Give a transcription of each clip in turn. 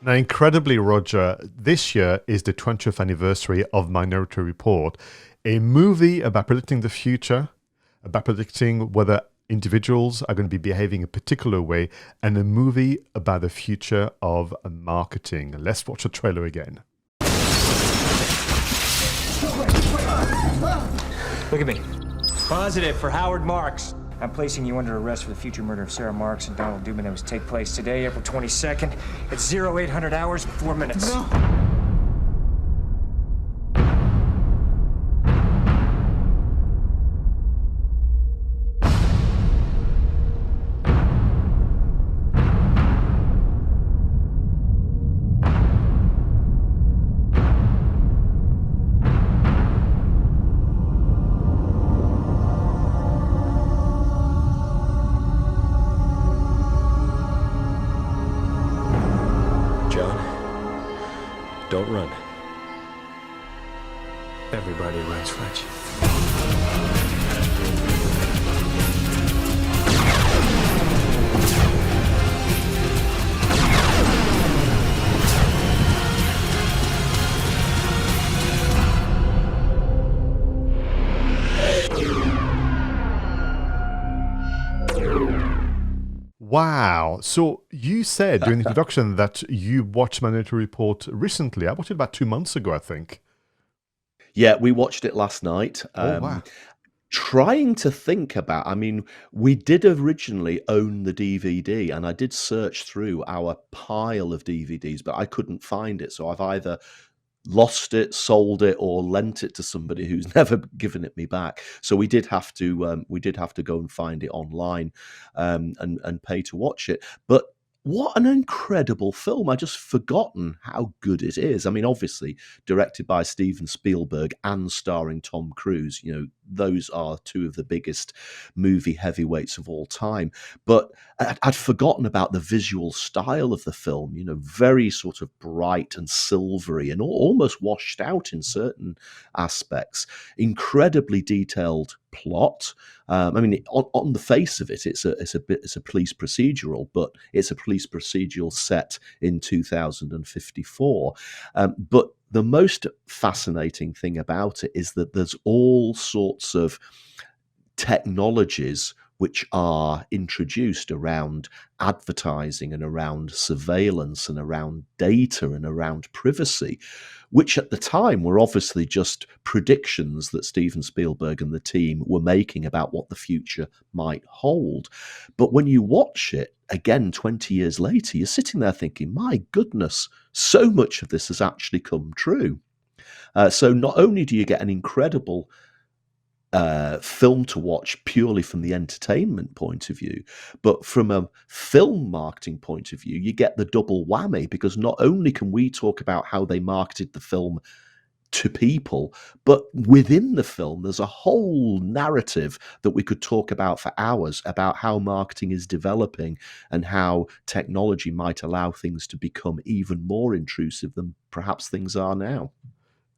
Now, incredibly, Roger, this year is the 20th anniversary of Minority Report, a movie about predicting the future, about predicting whether individuals are going to be behaving a particular way, and a movie about the future of marketing. Let's watch the trailer again. Look at me. Positive for Howard Marks. I'm placing you under arrest for the future murder of Sarah Marks and Donald Dubin that was take place today, April 22nd, at 0800 hours and 4 minutes. No. Don't run. Everybody runs, Fletch. Wow. So you said during the introduction that you watched Minority Report recently. I watched it about 2 months ago, I think. Yeah, we watched it last night. Wow. Trying to think about, we did originally own the DVD, and I did search through our pile of DVDs, but I couldn't find it. So I've either lost it, sold it, or lent it to somebody who's never given it me back. So we did have to go and find it online, and pay to watch it. But what an incredible film. I just forgotten how good it is. Obviously directed by Steven Spielberg and starring Tom Cruise. Those are two of the biggest movie heavyweights of all time. But I'd forgotten about the visual style of the film, very sort of bright and silvery and almost washed out in certain aspects. Incredibly detailed plot. On the face of it, it's a police procedural, but it's a police procedural set in 2054. But the most fascinating thing about it is that there's all sorts of technologies which are introduced around advertising and around surveillance and around data and around privacy, which at the time were obviously just predictions that Steven Spielberg and the team were making about what the future might hold. But when you watch it again 20 years later, you're sitting there thinking, my goodness, so much of this has actually come true. So not only do you get an incredible film to watch purely from the entertainment point of view, but from a film marketing point of view, you get the double whammy, because not only can we talk about how they marketed the film to people, but within the film there's a whole narrative that we could talk about for hours about how marketing is developing and how technology might allow things to become even more intrusive than perhaps things are now.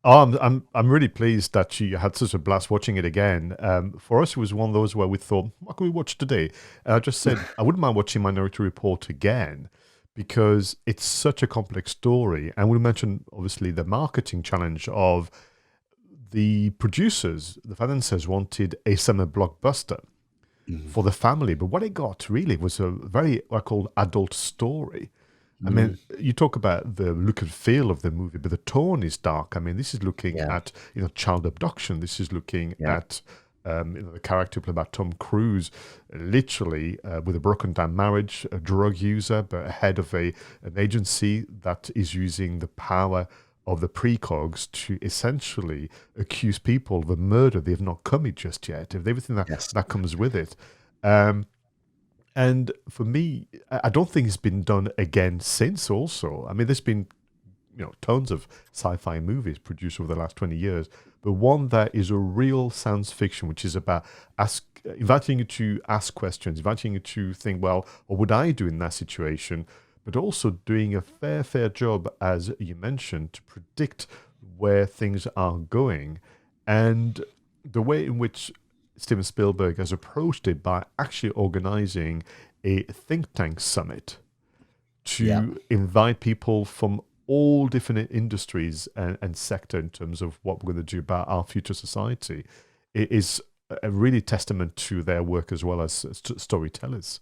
Oh, I'm really pleased that you had such a blast watching it again. For us, it was one of those where we thought, what can we watch today? And I just said, I wouldn't mind watching Minority Report again, because it's such a complex story. And we mentioned, obviously, the marketing challenge of the producers, the financiers wanted a summer blockbuster for the family. But what it got really was a very, what I call, adult story. You talk about the look and feel of the movie, but the tone is dark. This is looking at child abduction. This is looking at the character played by Tom Cruise, literally with a broken down marriage, a drug user, but head of an agency that is using the power of the precogs to essentially accuse people of a murder they have not committed just yet, of everything that comes with it. And for me, I don't think it's been done again since also. There's been, tons of sci-fi movies produced over the last 20 years, but one that is a real science fiction, which is about inviting you to ask questions, inviting you to think, well, what would I do in that situation? But also doing a fair job, as you mentioned, to predict where things are going. And the way in which Steven Spielberg has approached it by actually organizing a think tank summit Yeah. to invite people from all different industries and sector in terms of what we're going to do about our future society. It is a really testament to their work as well as storytellers.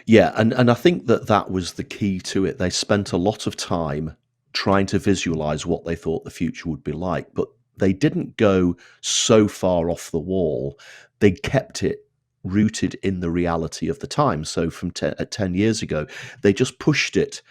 Yeah, and I think that that was the key to it. They spent a lot of time trying to visualize what they thought the future would be like, but they didn't go so far off the wall. They kept it rooted in the reality of the time. So from 10 years ago, they just pushed it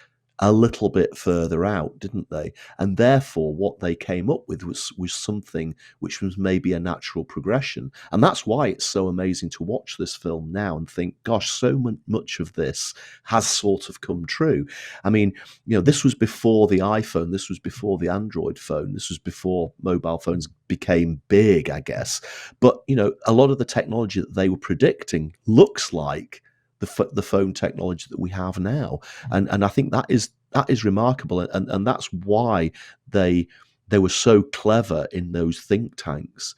a little bit further out, didn't they? And therefore, what they came up with was something which was maybe a natural progression. And that's why it's so amazing to watch this film now and think, gosh, so much of this has sort of come true. I mean, this was before the iPhone, this was before the Android phone, this was before mobile phones became big, I guess. But, a lot of the technology that they were predicting looks like the phone technology that we have now, and I think that is remarkable, and that's why they were so clever in those think tanks.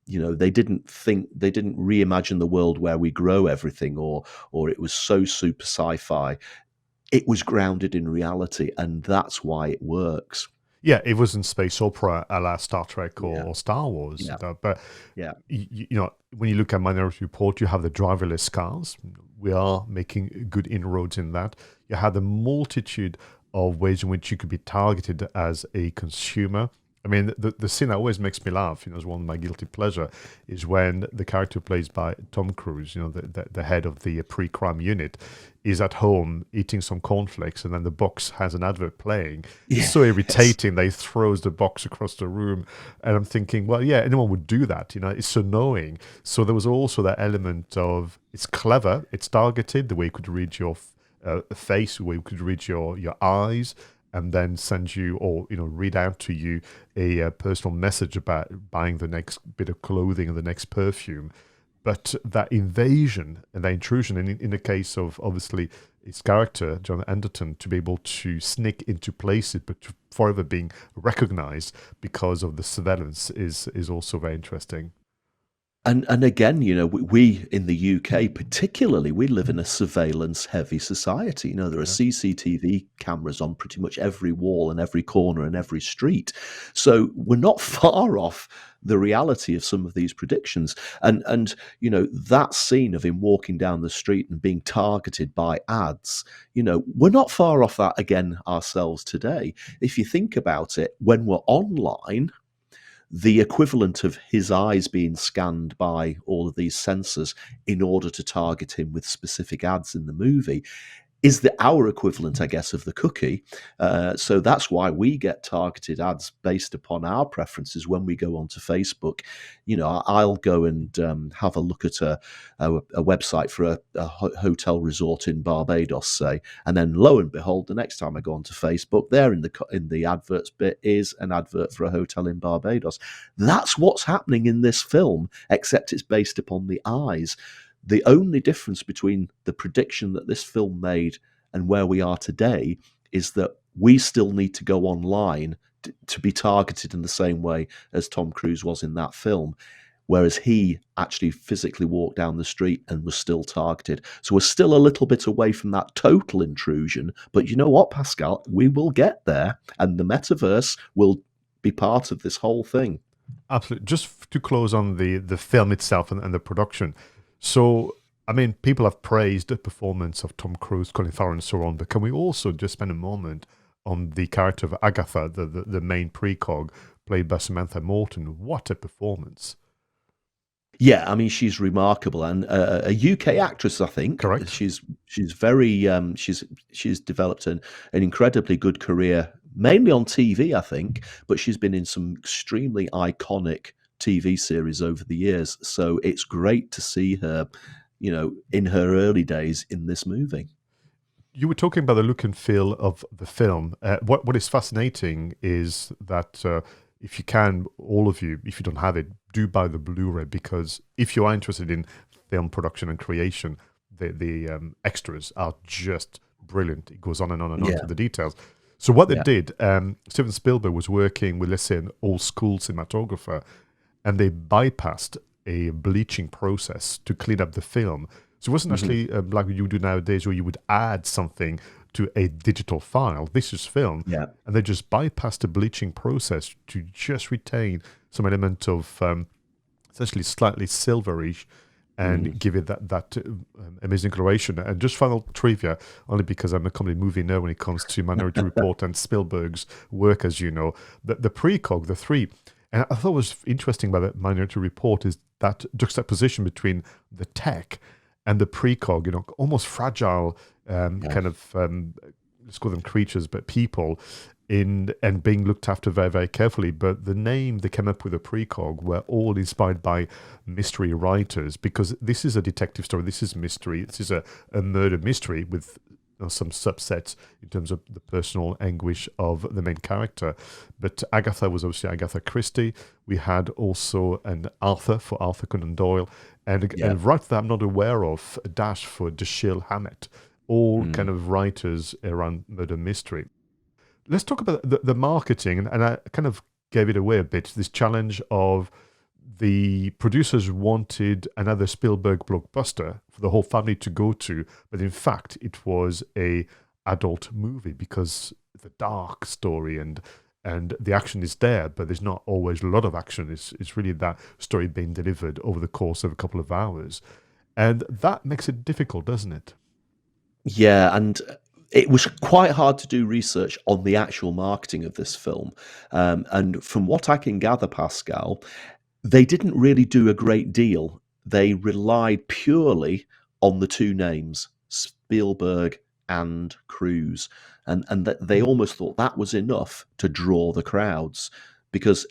They didn't reimagine the world where we grow everything, or it was so super sci-fi. It was grounded in reality, and that's why it works. Yeah, it wasn't space opera a la Star Trek Yeah. or Star Wars. Yeah. But Yeah. when you look at Minority Report, you have the driverless cars. We are making good inroads in that. You have a multitude of ways in which you could be targeted as a consumer. I mean, the scene that always makes me laugh, as one of my guilty pleasure, is when the character played by Tom Cruise, the head of the pre-crime unit, is at home eating some cornflakes, and then the box has an advert playing. It's so irritating that he throws the box across the room. And I'm thinking, well, yeah, anyone would do that. It's so annoying. So there was also that element of, it's clever, it's targeted, the way you could read your face, the way you could read your eyes, and then send you or read out to you a personal message about buying the next bit of clothing or the next perfume. But that invasion and that intrusion, and in the case of obviously its character, John Anderton, to be able to sneak into places but to forever being recognized because of the surveillance is also very interesting. And again, we in the UK particularly, we live in a surveillance-heavy society. There are CCTV cameras on pretty much every wall and every corner and every street. So we're not far off the reality of some of these predictions. And that scene of him walking down the street and being targeted by ads, we're not far off that again ourselves today. If you think about it, when we're online, the equivalent of his eyes being scanned by all of these sensors in order to target him with specific ads in the movie is our equivalent, I guess, of the cookie. So that's why we get targeted ads based upon our preferences when we go onto Facebook. I'll go and have a look at a website for a hotel resort in Barbados, say, and then lo and behold, the next time I go onto Facebook, there in the adverts bit is an advert for a hotel in Barbados. That's what's happening in this film, except it's based upon the eyes. The only difference between the prediction that this film made and where we are today is that we still need to go online to be targeted in the same way as Tom Cruise was in that film, whereas he actually physically walked down the street and was still targeted. So we're still a little bit away from that total intrusion, but you know what, Pascal? We will get there, and the metaverse will be part of this whole thing. Absolutely. Just to close on the film itself and the production. So, I mean, people have praised the performance of Tom Cruise, Colin Farrell, and so on, but can we also just spend a moment on the character of Agatha, the main precog, played by Samantha Morton? What a performance. Yeah, I mean, she's remarkable, and a UK actress, I think. Correct. She's very she's developed an incredibly good career, mainly on TV, I think, but she's been in some extremely iconic TV series over the years. So it's great to see her, in her early days in this movie. You were talking about the look and feel of the film. What is fascinating is that if you can, all of you, if you don't have it, do buy the Blu-ray, because if you are interested in film production and creation, the extras are just brilliant. It goes on and on and on to the details. So what they did, Steven Spielberg was working with, let's say, an old school cinematographer, and they bypassed a bleaching process to clean up the film. So it wasn't actually like you do nowadays, where you would add something to a digital file. This is film. Yeah. And they just bypassed the bleaching process to just retain some element of essentially slightly silverish and give it that amazing coloration. And just final trivia, only because I'm a comedy movie nerd when it comes to Minority Report and Spielberg's work, as you know, the precog, the three. And I thought was interesting about the Minority Report is that juxtaposition between the tech and the precog, almost fragile kind of, let's call them creatures, but people, and being looked after very, very carefully. But the name they came up with, a precog, were all inspired by mystery writers, because this is a detective story, this is mystery, this is a murder mystery with some subsets in terms of the personal anguish of the main character. But Agatha was obviously Agatha Christie. We had also an Arthur for Arthur Conan Doyle, and a writer that I'm not aware of, a dash for Dashiell Hammett, all kind of writers around murder mystery. Let's talk about the marketing, and I kind of gave it away a bit, this challenge of the producers wanted another Spielberg blockbuster for the whole family to go to, but in fact it was a adult movie because the dark story and the action is there, but there's not always a lot of action. It's really that story being delivered over the course of a couple of hours. And that makes it difficult, doesn't it? Yeah, and it was quite hard to do research on the actual marketing of this film. And from what I can gather, Pascal, they didn't really do a great deal. They relied purely on the two names, Spielberg and Cruise. And that they almost thought that was enough to draw the crowds, because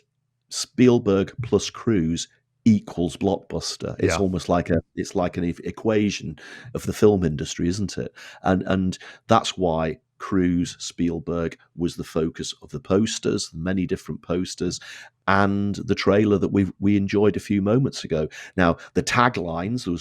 Spielberg plus Cruise equals blockbuster. It's almost like an equation of the film industry, isn't it? And that's why Cruise, Spielberg was the focus of the posters, many different posters, and the trailer that we enjoyed a few moments ago. Now, the taglines, there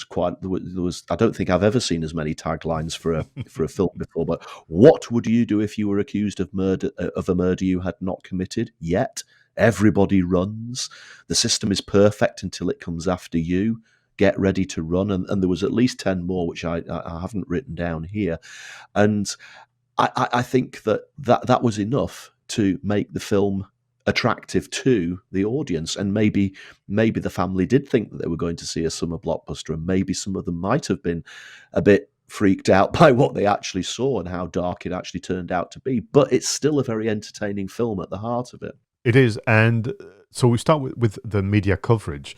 was I don't think I've ever seen as many taglines for a film before. But what would you do if you were accused of a murder you had not committed yet? Everybody runs. The system is perfect until it comes after you. Get ready to run. And there was at least 10 more, which I haven't written down here. And I think that was enough to make the film attractive to the audience. And maybe the family did think that they were going to see a summer blockbuster, and maybe some of them might have been a bit freaked out by what they actually saw and how dark it actually turned out to be. But it's still a very entertaining film at the heart of it. It is, and so we start with the media coverage.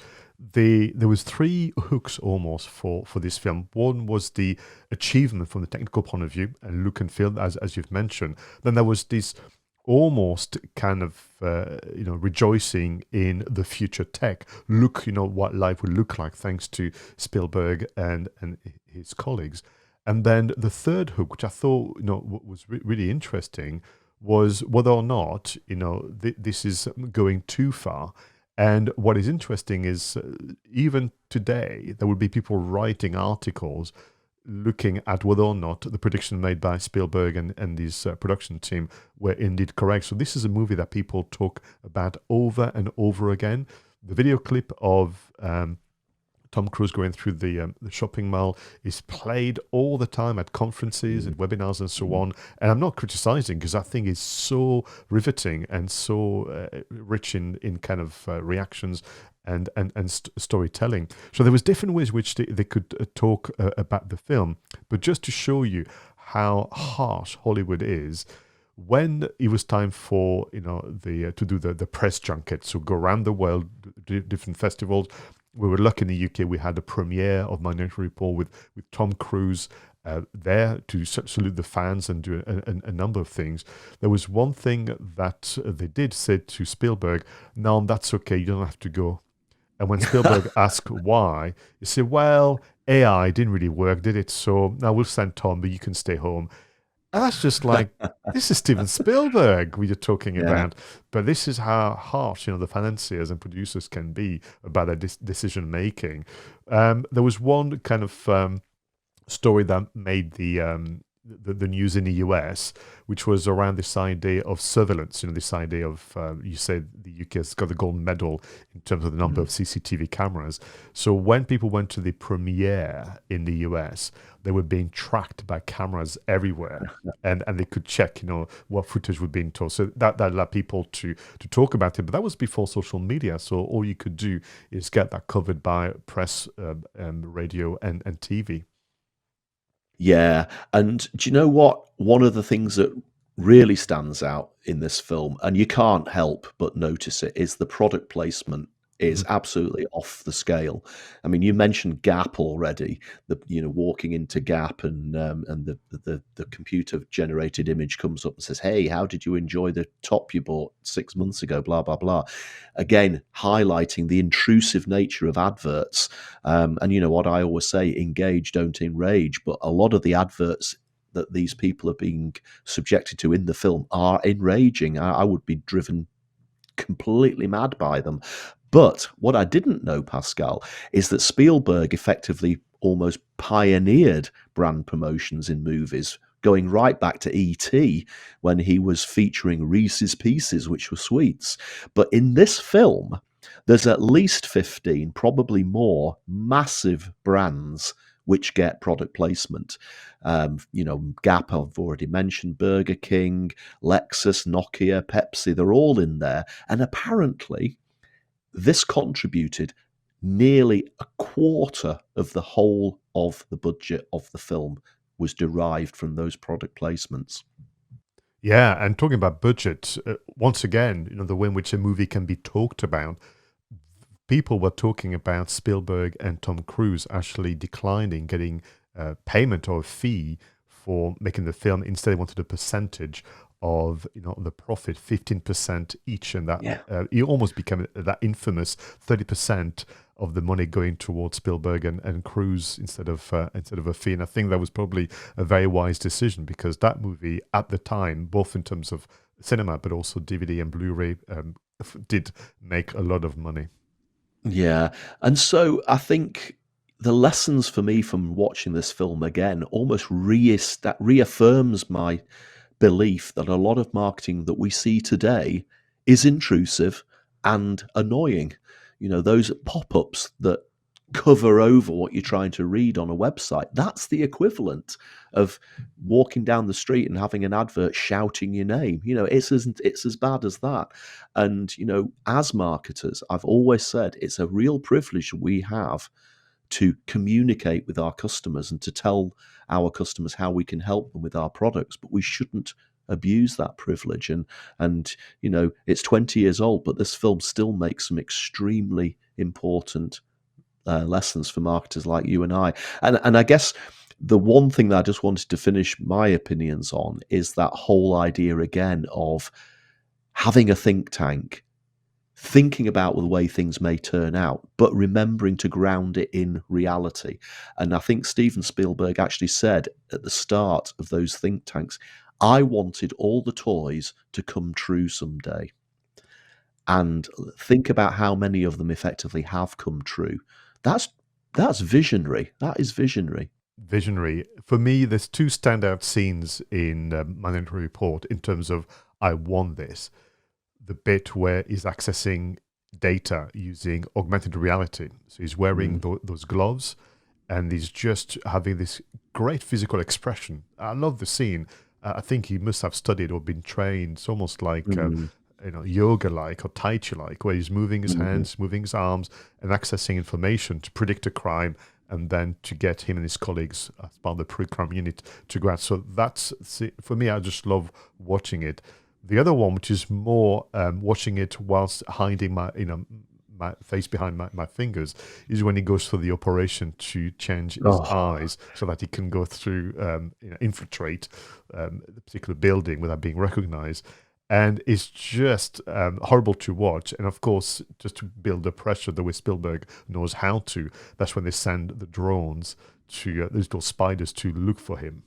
There was three hooks almost for this film. One was the achievement from the technical point of view and look and feel, as you've mentioned. Then there was this almost kind of rejoicing in the future tech. Look, what life would look like thanks to Spielberg and his colleagues. And then the third hook, which I thought was really interesting, was whether or not this is going too far. And what is interesting is even today there would be people writing articles looking at whether or not the prediction made by Spielberg and his production team were indeed correct. So this is a movie that people talk about over and over again. The video clip of Tom Cruise going through the shopping mall is played all the time at conferences and webinars and so on. And I'm not criticizing, because I think it's so riveting and so rich in kind of reactions and storytelling. So there was different ways which they could talk about the film. But just to show you how harsh Hollywood is, when it was time for to do the press junket, so go around the world, different festivals. We were lucky in the UK. We had a premiere of Minority Report with Tom Cruise there to salute the fans and do a number of things. There was one thing that they did say to Spielberg, "No, that's okay. You don't have to go." And when Spielberg asked why, he said, "Well, AI didn't really work, did it? So now we'll send Tom, but you can stay home." And that's just like, this is Steven Spielberg we are talking about. But this is how harsh, the financiers and producers can be about their decision making. There was one kind of story that made the the news in the US, which was around this idea of surveillance. This idea of you said the UK has got the gold medal in terms of the number of CCTV cameras. So when people went to the premiere in the US, they were being tracked by cameras everywhere, and they could check, what footage was being told. So that allowed people to talk about it. But that was before social media. So all you could do is get that covered by press, radio, and TV. Yeah. And do you know what? One of the things that really stands out in this film, and you can't help but notice it, is the product placement is absolutely off the scale. I mean, you mentioned Gap already. Walking into Gap and the computer generated image comes up and says, "Hey, how did you enjoy the top you bought 6 months ago?" Blah blah blah. Again, highlighting the intrusive nature of adverts. And you know what I always say: engage, don't enrage. But a lot of the adverts that these people are being subjected to in the film are enraging. I would be driven completely mad by them. But what I didn't know, Pascal, is that Spielberg effectively almost pioneered brand promotions in movies, going right back to E.T. when he was featuring Reese's Pieces, which were sweets. But in this film, there's at least 15, probably more, massive brands which get product placement. Gap, I've already mentioned, Burger King, Lexus, Nokia, Pepsi, they're all in there. And apparently, this contributed nearly a quarter of the whole of the budget of the film was derived from those product placements. Yeah, and talking about budget, once again, the way in which a movie can be talked about, people were talking about Spielberg and Tom Cruise actually declining getting payment or a fee for making the film. Instead, they wanted a percentage of the profit, 15% each, and that you almost became that infamous 30% of the money going towards Spielberg and Cruise instead of a fee. And I think that was probably a very wise decision, because that movie at the time, both in terms of cinema but also DVD and Blu-ray, did make a lot of money. Yeah, and so I think the lessons for me from watching this film again almost reaffirms my belief that a lot of marketing that we see today is intrusive and annoying. Those pop-ups that cover over what you're trying to read on a website, that's the equivalent of walking down the street and having an advert shouting your name. It's as bad as that. And as marketers, I've always said it's a real privilege we have to communicate with our customers and to tell our customers how we can help them with our products, but we shouldn't abuse that privilege. And it's 20 years old, but this film still makes some extremely important lessons for marketers like you and I. And I guess the one thing that I just wanted to finish my opinions on is that whole idea again of having a think tank, thinking about the way things may turn out, but remembering to ground it in reality. And I think Steven Spielberg actually said at the start of those think tanks, I wanted all the toys to come true someday. And think about how many of them effectively have come true. That's visionary. That is visionary. Visionary. For me, there's two standout scenes in Minority Report in terms of I want this. The bit where he's accessing data using augmented reality. So he's wearing those gloves and he's just having this great physical expression. I love the scene. I think he must have studied or been trained. It's almost like yoga-like or Tai Chi-like, where he's moving his hands, moving his arms, and accessing information to predict a crime, and then to get him and his colleagues as part of the pre-crime unit to go out. So that's, for me, I just love watching it. The other one, which is more watching it whilst hiding my face behind my fingers, is when he goes through the operation to change his eyes so that he can go through, infiltrate the particular building without being recognized. And it's just horrible to watch. And of course, just to build the pressure the way Spielberg knows how to, that's when they send the drones to these little spiders to look for him.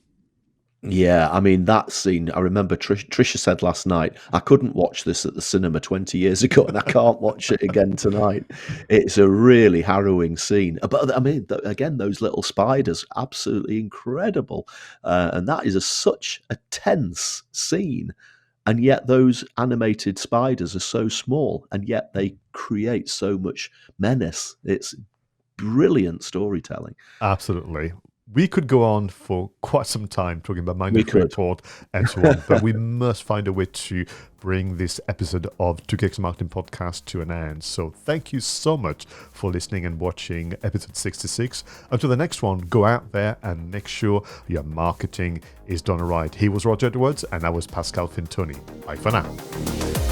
Yeah, I mean, that scene, I remember Trisha said last night, "I couldn't watch this at the cinema 20 years ago, and I can't watch it again tonight." It's a really harrowing scene. But, I mean, again, those little spiders, absolutely incredible. And that is such a tense scene. And yet those animated spiders are so small, and yet they create so much menace. It's brilliant storytelling. Absolutely. We could go on for quite some time talking about We Minority could. Report and so on, but we must find a way to bring this episode of Two Geeks Marketing Podcast to an end. So thank you so much for listening and watching episode 66. Until the next one, go out there and make sure your marketing is done right. He was Roger Edwards and I was Pascal Fintoni. Bye for now.